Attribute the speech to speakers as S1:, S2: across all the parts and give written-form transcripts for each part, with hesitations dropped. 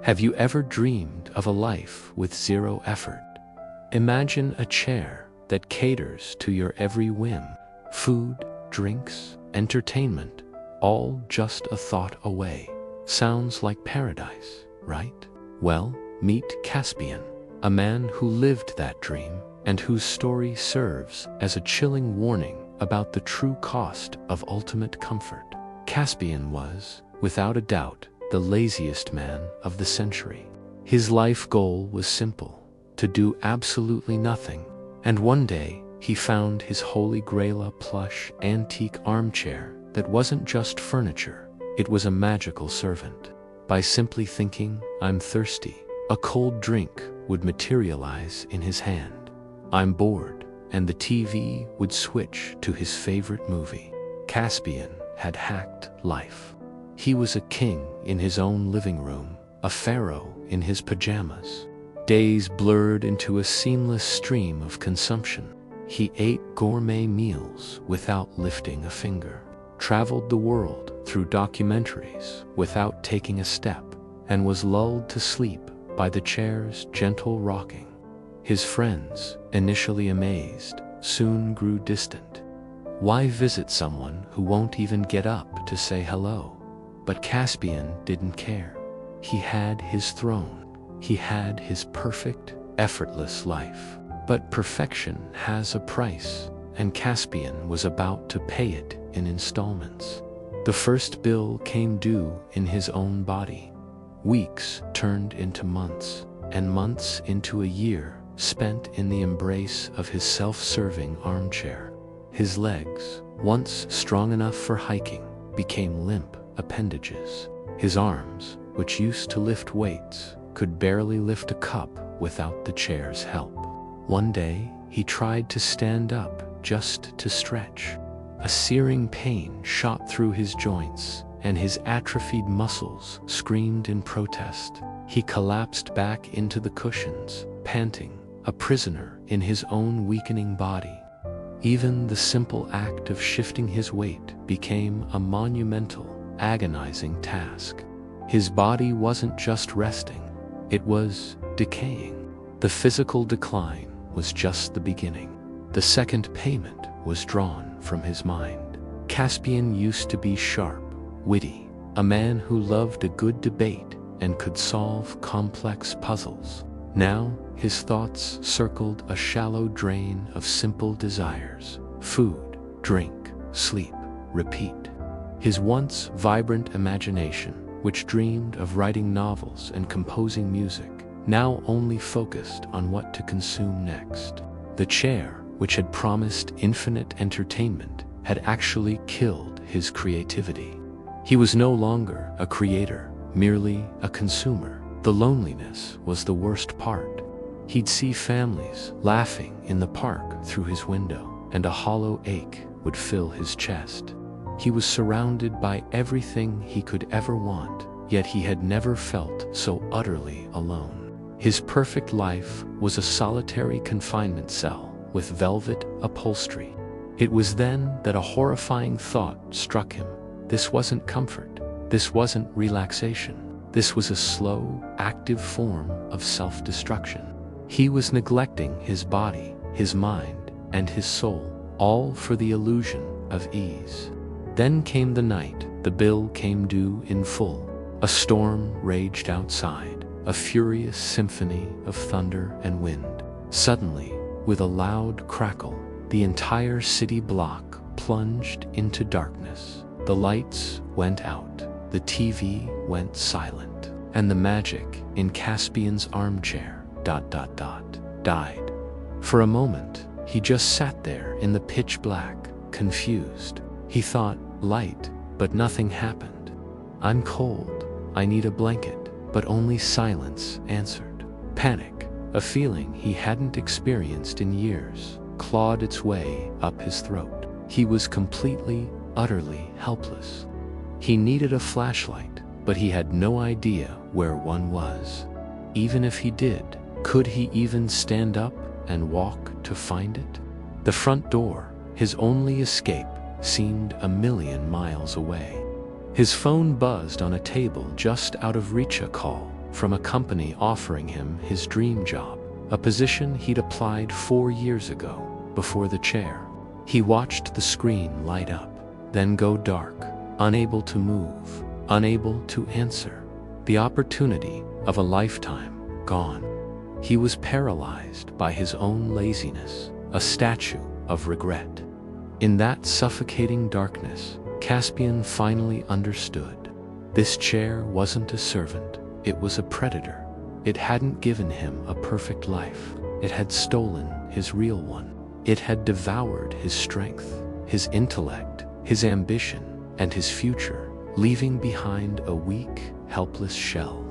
S1: Have you ever dreamed of a life with zero effort? Imagine a chair that caters to your every whim. Food, drinks, entertainment, all just a thought away. Sounds like paradise, right? Well, meet Caspian, a man who lived that dream and whose story serves as a chilling warning about the true cost of ultimate comfort. Caspian was, without a doubt, the laziest man of the century. His life goal was simple: to do absolutely nothing. And one day, he found his holy grail, a plush, antique armchair that wasn't just furniture, it was a magical servant. By simply thinking, "I'm thirsty," a cold drink would materialize in his hand. "I'm bored," and the TV would switch to his favorite movie. Caspian had hacked life. He was a king in his own living room, a pharaoh in his pajamas. Days blurred into a seamless stream of consumption. He ate gourmet meals without lifting a finger, traveled the world through documentaries without taking a step, and was lulled to sleep by the chair's gentle rocking. His friends, initially amazed, soon grew distant. Why visit someone who won't even get up to say hello? But Caspian didn't care. He had his throne. He had his perfect, effortless life. But perfection has a price, and Caspian was about to pay it in installments. The first bill came due in his own body. Weeks turned into months, and months into a year spent in the embrace of his self-serving armchair. His legs, once strong enough for hiking, became limp appendages. His arms, which used to lift weights, could barely lift a cup without the chair's help. One day, he tried to stand up just to stretch. A searing pain shot through his joints, and his atrophied muscles screamed in protest. He collapsed back into the cushions, panting, a prisoner in his own weakening body. Even the simple act of shifting his weight became a monumental, agonizing task. His body wasn't just resting, it was decaying. The physical decline was just the beginning. The second payment was drawn from his mind. Caspian used to be sharp, witty, a man who loved a good debate and could solve complex puzzles. Now, his thoughts circled a shallow drain of simple desires: food, drink, sleep, repeat. His once vibrant imagination, which dreamed of writing novels and composing music, now only focused on what to consume next. The chair, which had promised infinite entertainment, had actually killed his creativity. He was no longer a creator, merely a consumer. The loneliness was the worst part. He'd see families laughing in the park through his window, and a hollow ache would fill his chest. He was surrounded by everything he could ever want, yet he had never felt so utterly alone. His perfect life was a solitary confinement cell with velvet upholstery. It was then that a horrifying thought struck him. This wasn't comfort. This wasn't relaxation. This was a slow, active form of self-destruction. He was neglecting his body, his mind, and his soul, all for the illusion of ease. Then came the night. The bill came due in full. A storm raged outside, a furious symphony of thunder and wind. Suddenly, with a loud crackle, the entire city block plunged into darkness. The lights went out, the TV went silent, and the magic in Caspian's armchair ... died. For a moment, he just sat there in the pitch black, confused. He thought, light, but nothing happened. "I'm cold, I need a blanket," but only silence answered. Panic, a feeling he hadn't experienced in years, clawed its way up his throat. He was completely, utterly helpless. He needed a flashlight, but he had no idea where one was. Even if he did, could he even stand up and walk to find it? The front door, his only escape, seemed a million miles away. His phone buzzed on a table just out of reach. A call from a company offering him his dream job, a position he'd applied 4 years ago before the chair. He watched the screen light up, then go dark, unable to move, unable to answer. The opportunity of a lifetime gone. He was paralyzed by his own laziness, a statue of regret. In that suffocating darkness, Caspian finally understood. This chair wasn't a servant, it was a predator. It hadn't given him a perfect life. It had stolen his real one. It had devoured his strength, his intellect, his ambition, and his future, leaving behind a weak, helpless shell.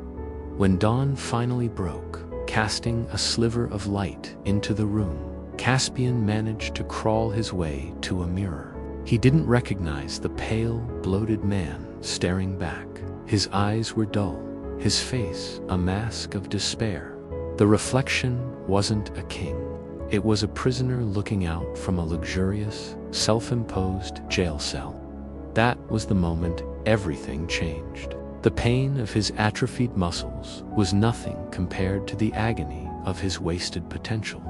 S1: When dawn finally broke, casting a sliver of light into the room, Caspian managed to crawl his way to a mirror. He didn't recognize the pale, bloated man staring back. His eyes were dull, his face a mask of despair. The reflection wasn't a king. It was a prisoner looking out from a luxurious, self-imposed jail cell. That was the moment everything changed. The pain of his atrophied muscles was nothing compared to the agony of his wasted potential.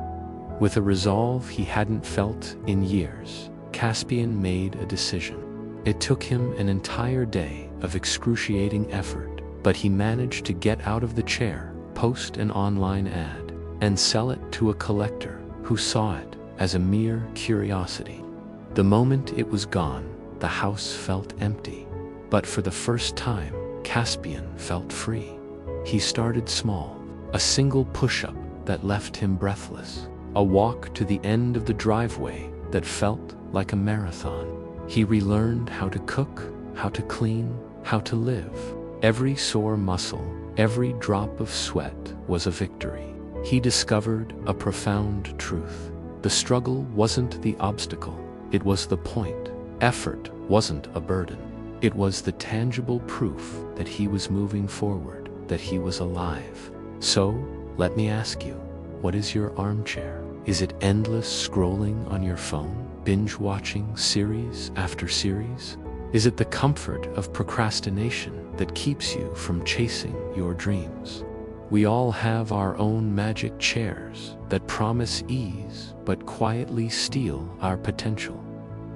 S1: With a resolve he hadn't felt in years, Caspian made a decision. It took him an entire day of excruciating effort, but he managed to get out of the chair, post an online ad, and sell it to a collector who saw it as a mere curiosity. The moment it was gone, the house felt empty. But for the first time, Caspian felt free. He started small, a single push-up that left him breathless, a walk to the end of the driveway that felt like a marathon. He relearned how to cook, how to clean, how to live. Every sore muscle, every drop of sweat was a victory. He discovered a profound truth. The struggle wasn't the obstacle, it was the point. Effort wasn't a burden. It was the tangible proof that he was moving forward, that he was alive. So, let me ask you, what is your armchair? Is it endless scrolling on your phone, binge-watching series after series? Is it the comfort of procrastination that keeps you from chasing your dreams? We all have our own magic chairs that promise ease but quietly steal our potential.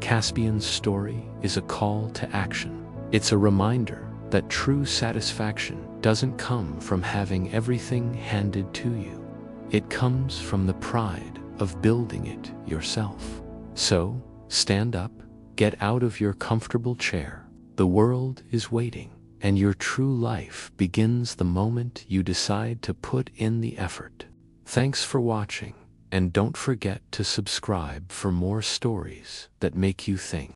S1: Caspian's story is a call to action. It's a reminder that true satisfaction doesn't come from having everything handed to you. It comes from the pride of building it yourself. So, stand up, get out of your comfortable chair. The world is waiting, and your true life begins the moment you decide to put in the effort. Thanks for watching, and don't forget to subscribe for more stories that make you think.